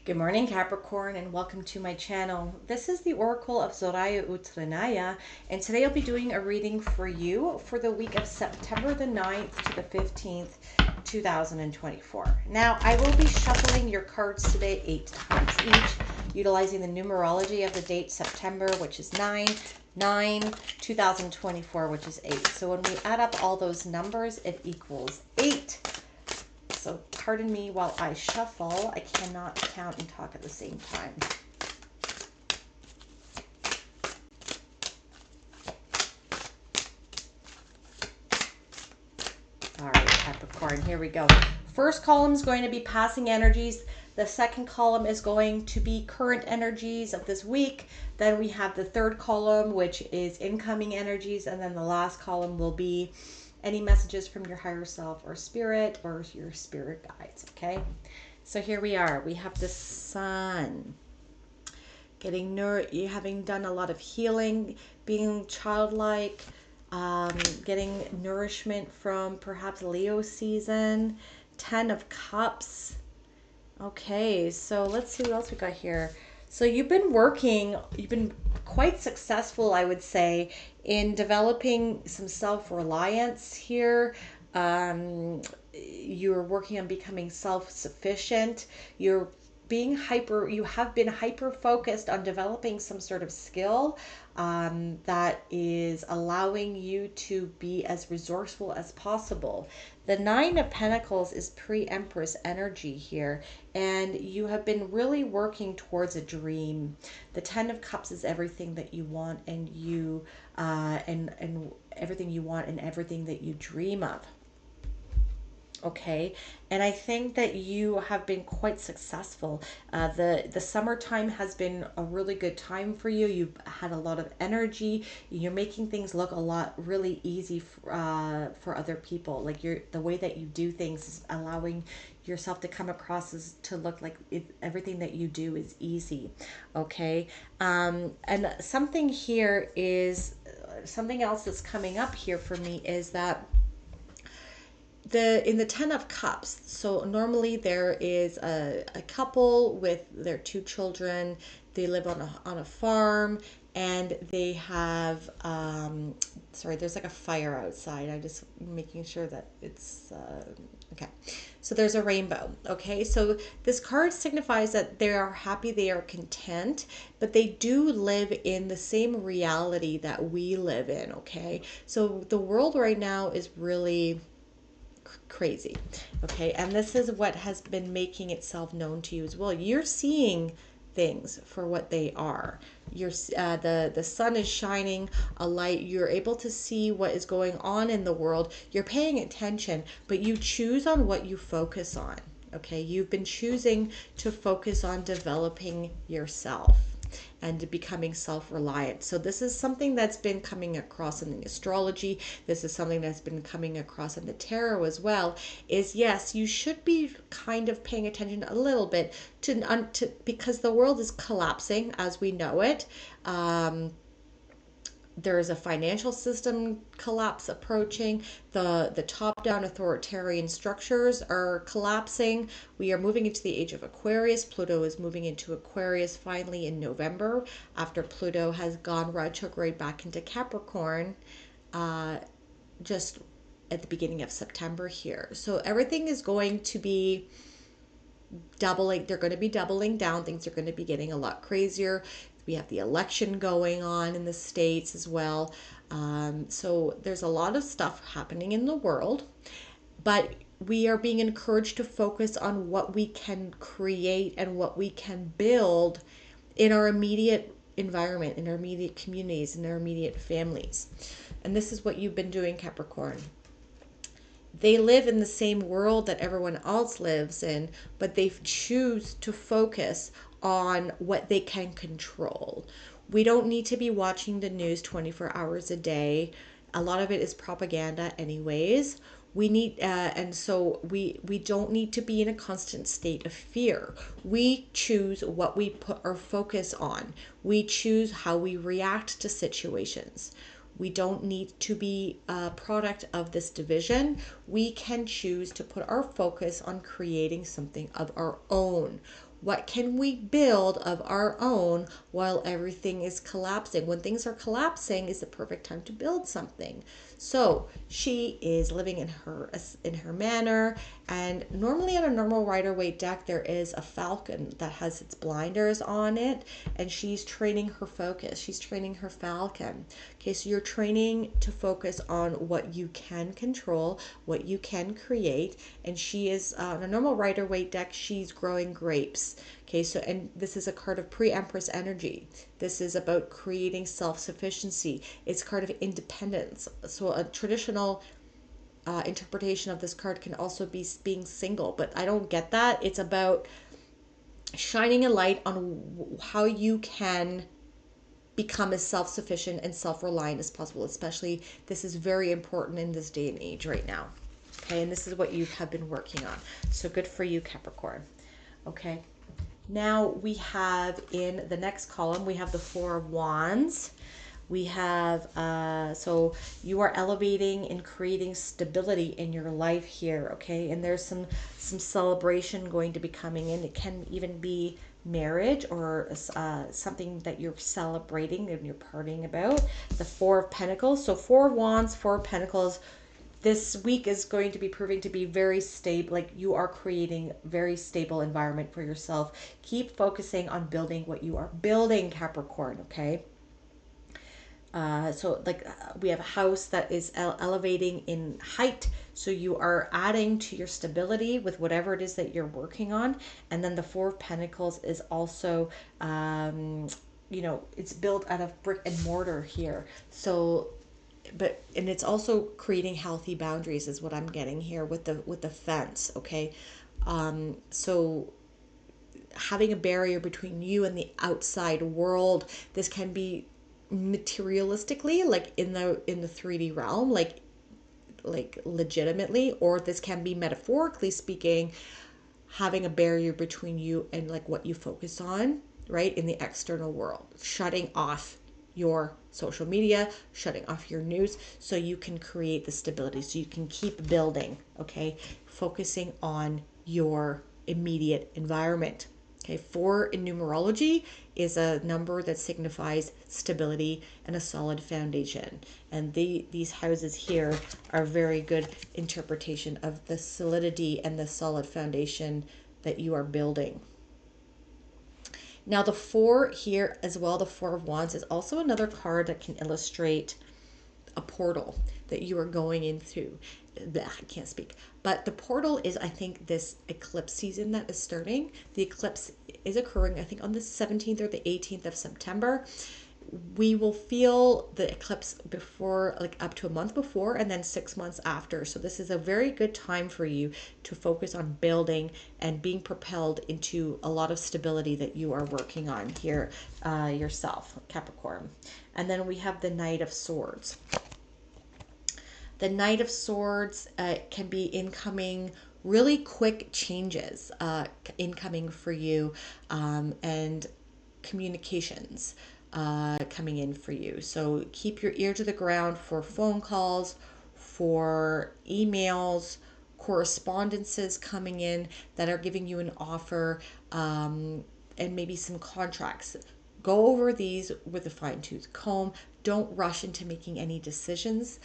Good morning, Capricorn, and welcome to my channel. This is the Oracle of Zoraya Utranaya, and today I'll be doing a reading for you for the week of September the 9th to the 15th, 2024. Now, I will be shuffling your cards today 8 times each, utilizing the numerology of the date September, which is 9, 2024, which is 8. So when we add up all those numbers, it equals 8. So pardon me while I shuffle. I cannot count and talk at the same time. All right, Capricorn, here we go. First column is going to be passing energies. The second column is going to be current energies of this week. Then we have the third column, which is incoming energies. And then the last column will be any messages from your higher self or spirit or your spirit guides, okay? So here we are. We have the sun. Having done a lot of healing, being childlike, getting nourishment from perhaps Leo season, 10 of Cups. Okay, so let's see what else we got here. So you've been quite successful, I would say, in developing some self-reliance here. You're working on becoming self-sufficient. You have been hyper focused on developing some sort of skill that is allowing you to be as resourceful as possible. The Nine of Pentacles is pre-Empress energy here, and you have been really working towards a dream. The Ten of Cups is everything that you want, and and everything you want and everything that you dream of. Okay, and I think that you have been quite successful. The summertime has been a really good time for you. You've had a lot of energy. You're making things look a lot really easy for other people. Like the way that you do things is allowing yourself to come across as to look like everything that you do is easy. Okay, and something else that's coming up here for me is that in the Ten of Cups, so normally there is a couple with their two children. They live on a farm, and they have sorry, there's like a fire outside. I'm just making sure that it's okay. So there's a rainbow. Okay, so this card signifies that they are happy, they are content, but they do live in the same reality that we live in. Okay, so the world right now is really crazy. Okay, and this is what has been making itself known to you as well. You're seeing things for what they are. The sun is shining a light. You're able to see what is going on in the world. You're paying attention, but you choose on what you focus on. Okay, you've been choosing to focus on developing yourself and becoming self-reliant. So this is something that's been coming across in the astrology. This is something that's been coming across in the tarot as well, is yes, you should be kind of paying attention a little bit to because the world is collapsing as we know it. There is a financial system collapse approaching. The top-down authoritarian structures are collapsing. We are moving into the age of Aquarius. Pluto is moving into Aquarius finally in November after Pluto has gone retrograde back into Capricorn just at the beginning of September here. So everything is going to be doubling. They're going to be doubling down. Things are going to be getting a lot crazier. We have the election going on in the States as well. So there's a lot of stuff happening in the world, but we are being encouraged to focus on what we can create and what we can build in our immediate environment, in our immediate communities, in our immediate families. And this is what you've been doing, Capricorn. They live in the same world that everyone else lives in, but they choose to focus on what they can control. We don't need to be watching the news 24 hours a day. A lot of it is propaganda anyways. And so we don't need to be in a constant state of fear. We choose what we put our focus on. We choose how we react to situations. We don't need to be a product of this division. We can choose to put our focus on creating something of our own. What can we build of our own while everything is collapsing? When things are collapsing is the perfect time to build something. So she is living in her manor, and normally on a normal Rider-Waite deck there is a falcon that has its blinders on it, and she's training her focus. She's training her falcon. Okay, so you're training to focus on what you can control, what you can create, and she is on a normal Rider-Waite deck. She's growing grapes. Okay, so and this is a card of pre-Empress energy. This is about creating self-sufficiency. It's a card of independence. So a traditional interpretation of this card can also be being single, but I don't get that. It's about shining a light on how you can become as self-sufficient and self-reliant as possible. Especially, this is very important in this day and age right now. Okay, and this is what you have been working on. So good for you, Capricorn. Okay, now we have in the next column, we have the Four of Wands. We have, so you are elevating and creating stability in your life here, okay? And there's some celebration going to be coming in. It can even be marriage or something that you're celebrating and you're partying about. The Four of Pentacles. So Four of Wands, Four of Pentacles. This week is going to be proving to be very stable. Like, you are creating very stable environment for yourself. Keep focusing on building what you are building, Capricorn, okay? We have a house that is elevating in height, so you are adding to your stability with whatever it is that you're working on. And then the Four of Pentacles is also it's built out of brick and mortar here, so and it's also creating healthy boundaries is what I'm getting here with the fence, okay? So having a barrier between you and the outside world. This can be materialistically, like in the 3D realm, like legitimately, or this can be metaphorically speaking, having a barrier between you and like what you focus on, right, in the external world, shutting off your social media, shutting off your news, so you can create the stability, so you can keep building, okay, focusing on your immediate environment. Okay, 4 in numerology is a number that signifies stability and a solid foundation. And these houses here are very good interpretation of the solidity and the solid foundation that you are building. Now the 4 here as well, the Four of Wands, is also another card that can illustrate a portal that you are going into. I can't speak. But the portal is, I think, this eclipse season that is starting. The eclipse is occurring, I think, on the 17th or the 18th of September. We will feel the eclipse before, like up to a month before, and then 6 months after. So this is a very good time for you to focus on building and being propelled into a lot of stability that you are working on here yourself, Capricorn. And then we have the Knight of Swords. The Knight of Swords can be incoming, really quick changes incoming for you, and communications coming in for you. So keep your ear to the ground for phone calls, for emails, correspondences coming in that are giving you an offer, and maybe some contracts. Go over these with a fine-tooth comb. Don't rush into making any decisions.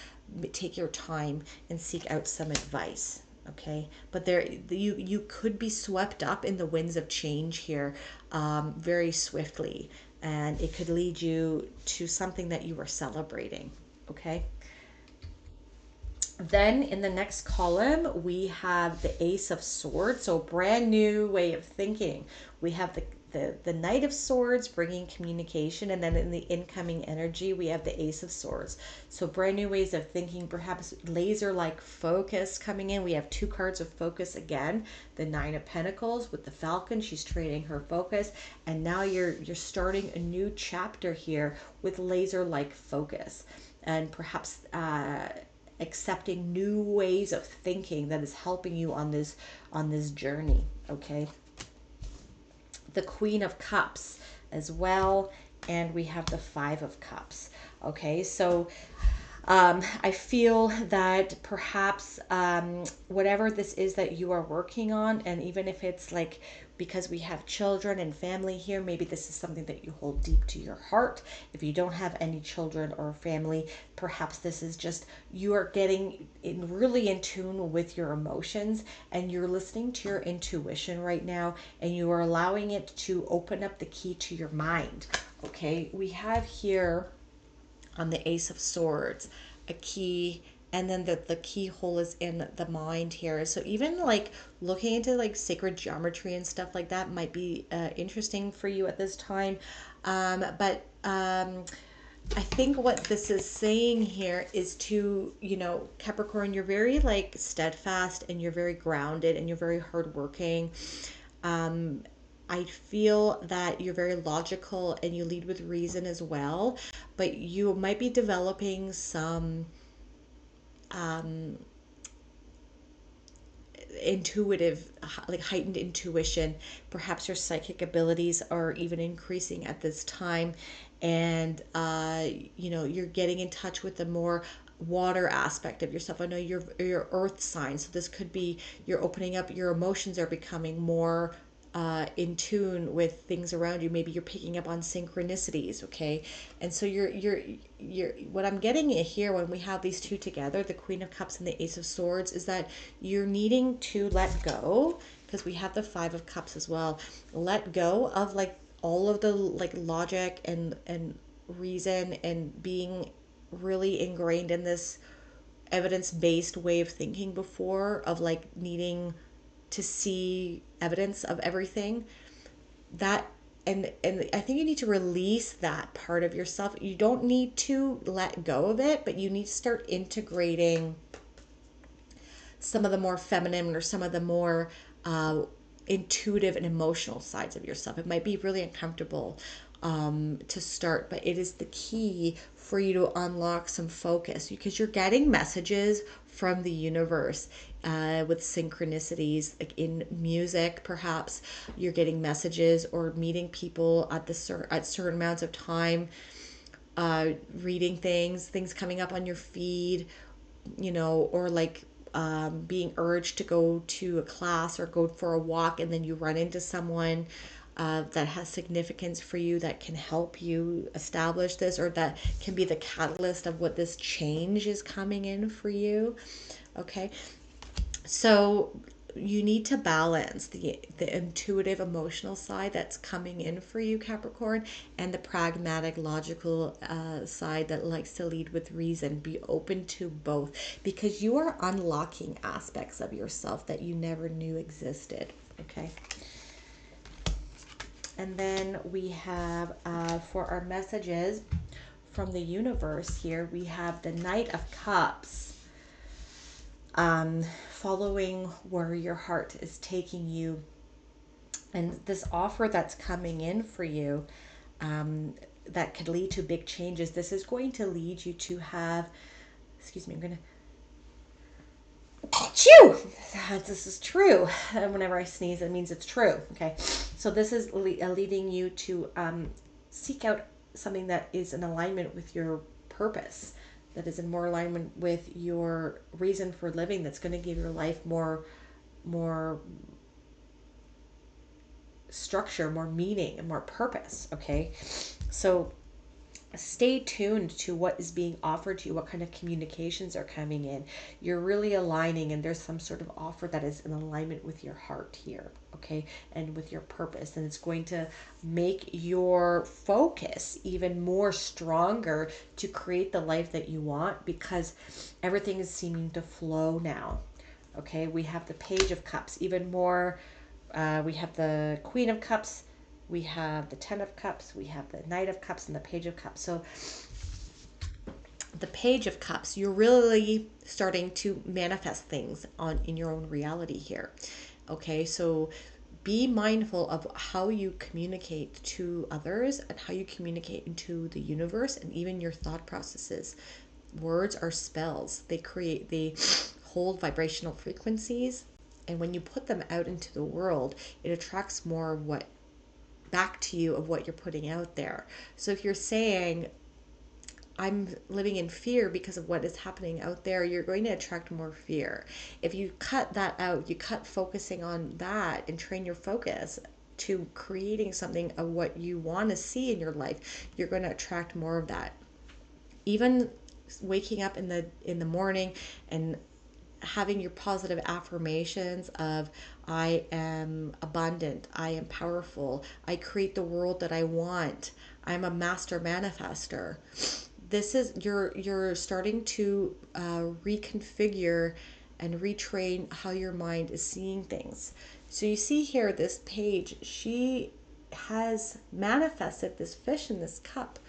Take your time and seek out some advice, okay? But you could be swept up in the winds of change here very swiftly, and it could lead you to something that you are celebrating, okay? Then in the next column, we have the Ace of Swords, so brand new way of thinking. We have the Knight of Swords bringing communication, and then in the incoming energy, we have the Ace of Swords. So brand new ways of thinking, perhaps laser-like focus coming in. We have 2 cards of focus again. The Nine of Pentacles with the Falcon, she's trading her focus, and now you're starting a new chapter here with laser-like focus, and perhaps accepting new ways of thinking that is helping you on this journey, okay? The Queen of Cups as well, and we have the Five of Cups, okay? So I feel that perhaps whatever this is that you are working on, and even if it's like because we have children and family here, maybe this is something that you hold deep to your heart. If you don't have any children or family, perhaps this is just you are getting in really in tune with your emotions and you're listening to your intuition right now and you are allowing it to open up the key to your mind. Okay, we have here on the Ace of Swords a key, and then the keyhole is in the mind here. So even like looking into like sacred geometry and stuff like that might be interesting for you at this time. But I think what this is saying here is to, Capricorn, you're very like steadfast and you're very grounded and you're very hardworking. I feel that you're very logical and you lead with reason as well, but you might be developing some intuitive, like heightened intuition. Perhaps your psychic abilities are even increasing at this time, and you're getting in touch with the more water aspect of yourself. I know you're earth sign, so this could be you're opening up. Your emotions are becoming more in tune with things around you. Maybe you're picking up on synchronicities, okay? And so you're what I'm getting at here when we have these two together, the Queen of Cups and the Ace of Swords, is that you're needing to let go, because we have the Five of Cups as well. Let go of like all of the like logic and reason and being really ingrained in this evidence-based way of thinking before, of like needing to see evidence of everything. That and I think you need to release that part of yourself. You don't need to let go of it, but you need to start integrating some of the more feminine or some of the more intuitive and emotional sides of yourself. It might be really uncomfortable to start, but it is the key for you to unlock some focus, because you're getting messages from the universe with synchronicities, like in music. Perhaps you're getting messages or meeting people at at certain amounts of time, reading things coming up on your feed, or like being urged to go to a class or go for a walk, and then you run into someone that has significance for you, that can help you establish this, or that can be the catalyst of what this change is coming in for you. Okay, so you need to balance the intuitive emotional side that's coming in for you, Capricorn, and the pragmatic logical side that likes to lead with reason. Be open to both, because you are unlocking aspects of yourself that you never knew existed. Okay, and then we have for our messages from the universe here, we have the Knight of Cups. Following where your heart is taking you, and this offer that's coming in for you, that could lead to big changes. This is going to lead you to have, excuse me, I'm gonna chew. This is true. Whenever I sneeze, it means it's true. Okay, so this is leading you to seek out something that is in alignment with your purpose, that is in more alignment with your reason for living, that's going to give your life more structure, more meaning, and more purpose. Okay, so stay tuned to what is being offered to you, what kind of communications are coming in. You're really aligning, and there's some sort of offer that is in alignment with your heart here, okay, and with your purpose, and it's going to make your focus even more stronger to create the life that you want, because everything is seeming to flow now. Okay, we have the Page of Cups, even more. We have the Queen of Cups, we have the Ten of Cups, we have the Knight of Cups, and the Page of Cups. So the Page of Cups, you're really starting to manifest things in your own reality here. Okay, so be mindful of how you communicate to others and how you communicate into the universe and even your thought processes. Words are spells. They hold vibrational frequencies, and when you put them out into the world, it attracts more of what back to you of what you're putting out there. So if you're saying, I'm living in fear because of what is happening out there, you're going to attract more fear. If you cut that out, you cut focusing on that and train your focus to creating something of what you want to see in your life, you're going to attract more of that. Even waking up in the morning and having your positive affirmations of I am abundant, I am powerful, I create the world that I want, I'm a master manifester. This is you're starting to reconfigure and retrain how your mind is seeing things. So you see here, this page, she has manifested this fish in this cup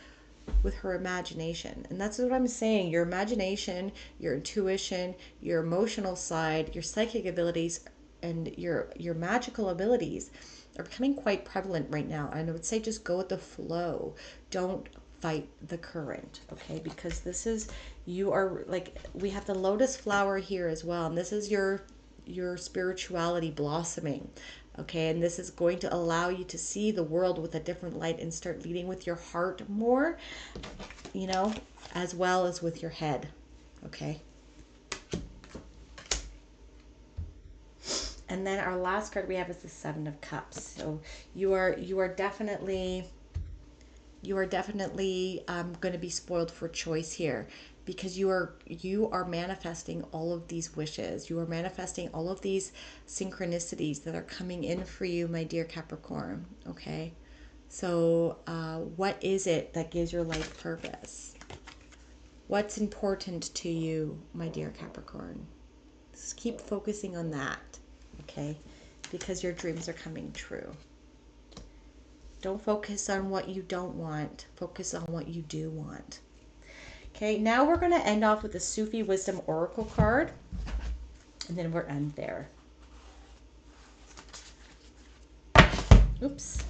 with her imagination. And that's what I'm saying. Your imagination, your intuition, your emotional side, your psychic abilities, and your magical abilities are becoming quite prevalent right now. And I would say just go with the flow. Don't fight the current, okay? Because this is, you are like, we have the lotus flower here as well, and this is your spirituality blossoming. Okay, and this is going to allow you to see the world with a different light and start leading with your heart more, you know, as well as with your head. Okay. And then our last card we have is the Seven of Cups. So you are definitely going to be spoiled for choice here, because you are manifesting all of these wishes. You are manifesting all of these synchronicities that are coming in for you, my dear Capricorn. Okay, so what is it that gives your life purpose? What's important to you, my dear Capricorn? Just keep focusing on that, okay? Because your dreams are coming true. Don't focus on what you don't want. Focus on what you do want. Okay, now we're going to end off with the Sufi Wisdom Oracle card. And then we're end there. Oops.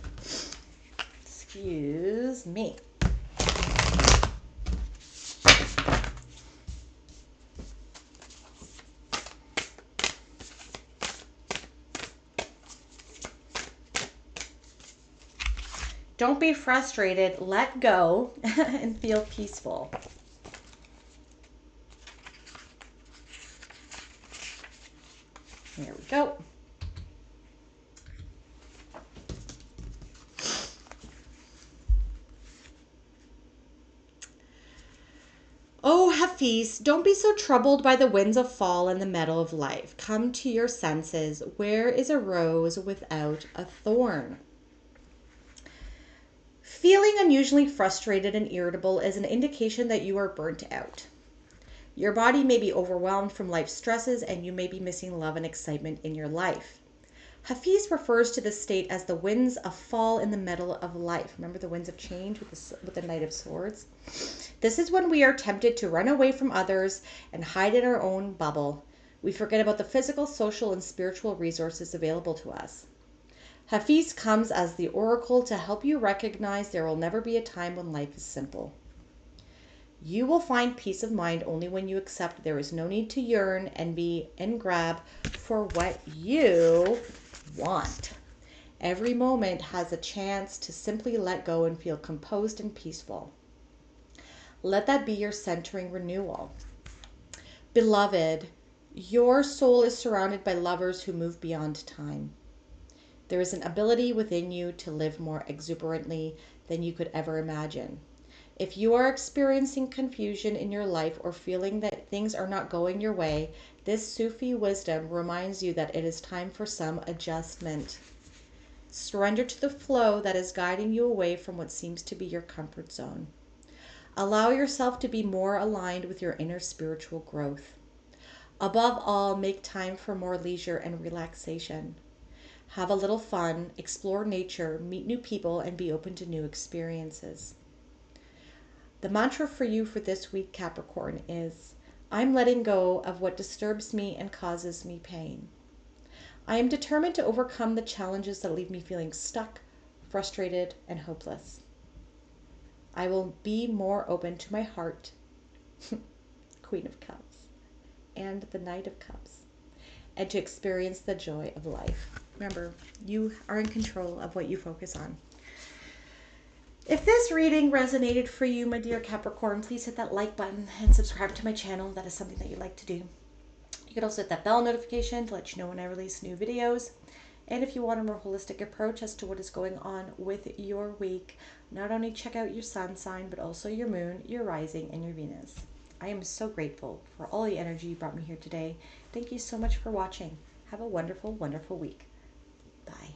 Excuse me. Don't be frustrated. Let go and feel peaceful. There we go. Oh, Hafiz, don't be so troubled by the winds of fall and the meadow of life. Come to your senses. Where is a rose without a thorn? Feeling unusually frustrated and irritable is an indication that you are burnt out. Your body may be overwhelmed from life stresses, and you may be missing love and excitement in your life. Hafiz refers to this state as the winds of fall in the middle of life. Remember the winds of change with the Knight of Swords? This is when we are tempted to run away from others and hide in our own bubble. We forget about the physical, social, and spiritual resources available to us. Hafiz comes as the oracle to help you recognize there will never be a time when life is simple. You will find peace of mind only when you accept there is no need to yearn and grab for what you want. Every moment has a chance to simply let go and feel composed and peaceful. Let that be your centering renewal. Beloved, your soul is surrounded by lovers who move beyond time. There is an ability within you to live more exuberantly than you could ever imagine. If you are experiencing confusion in your life or feeling that things are not going your way, this Sufi wisdom reminds you that it is time for some adjustment. Surrender to the flow that is guiding you away from what seems to be your comfort zone. Allow yourself to be more aligned with your inner spiritual growth. Above all, make time for more leisure and relaxation. Have a little fun, explore nature, meet new people, and be open to new experiences. The mantra for you for this week, Capricorn, is I'm letting go of what disturbs me and causes me pain. I am determined to overcome the challenges that leave me feeling stuck, frustrated, and hopeless. I will be more open to my heart, Queen of Cups, and the Knight of Cups, and to experience the joy of life. Remember, you are in control of what you focus on. If this reading resonated for you, my dear Capricorn, please hit that like button and subscribe to my channel. That is something that you like to do. You can also hit that bell notification to let you know when I release new videos. And if you want a more holistic approach as to what is going on with your week, not only check out your sun sign, but also your moon, your rising, and your Venus. I am so grateful for all the energy you brought me here today. Thank you so much for watching. Have a wonderful, wonderful week. Bye.